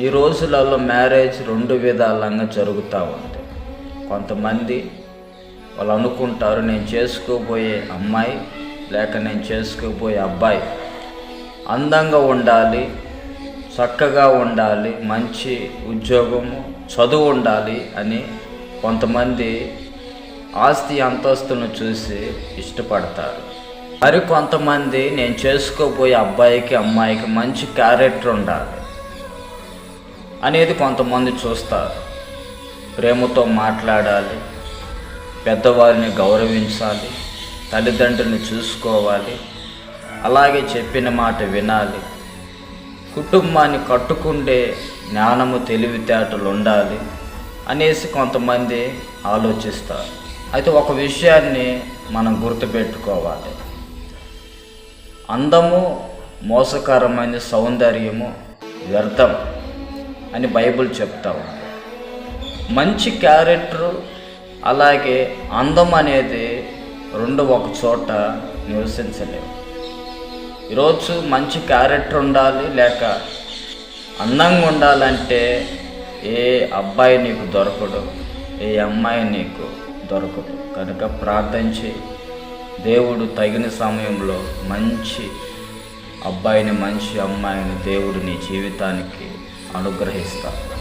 ఈ రోజులలో మ్యారేజ్ రెండు విధాలంగా జరుగుతూ ఉంది. కొంతమంది వాళ్ళు అనుకుంటారు, నేను చేసుకోబోయే అమ్మాయి లేక నేను చేసుకోబోయే అబ్బాయి అందంగా ఉండాలి, చక్కగా ఉండాలి, మంచి ఉద్యోగము, చదువు ఉండాలి అని కొంతమంది ఆస్తి అంతస్తును చూసి ఇష్టపడతారు. మరి కొంతమంది నేను చేసుకోబోయే అబ్బాయికి అమ్మాయికి మంచి క్యారెక్టర్ ఉండాలి అనేది కొంతమంది చూస్తారు. ప్రేమతో మాట్లాడాలి, పెద్దవారిని గౌరవించాలి, తల్లిదండ్రులను చూసుకోవాలి, అలాగే చెప్పిన మాట వినాలి, కుటుంబాన్ని కట్టుకుండే జ్ఞానము తెలివితేటలు ఉండాలి అనేసి కొంతమంది ఆలోచిస్తారు. అయితే ఒక విషయాన్ని మనం గుర్తుపెట్టుకోవాలి. అందము మోసకరమైన సౌందర్యము వ్యర్థం అని బైబిల్ చెప్తా ఉంది. మంచి క్యారెక్టరు అలాగే అందం అనేది రెండు ఒక చోట నివసించలేవు. ఈరోజు మంచి క్యారెక్టర్ ఉండాలి లేక అందంగా ఉండాలంటే ఏ అబ్బాయి నీకు దొరకడు, ఏ అమ్మాయి నీకు దొరకదు. కనుక ప్రార్థన చేయి, దేవుడు తగిన సమయంలో మంచి అబ్బాయిని మంచి అమ్మాయిని దేవుడు నీ జీవితానికి అనుగ్రహిస్తాడు.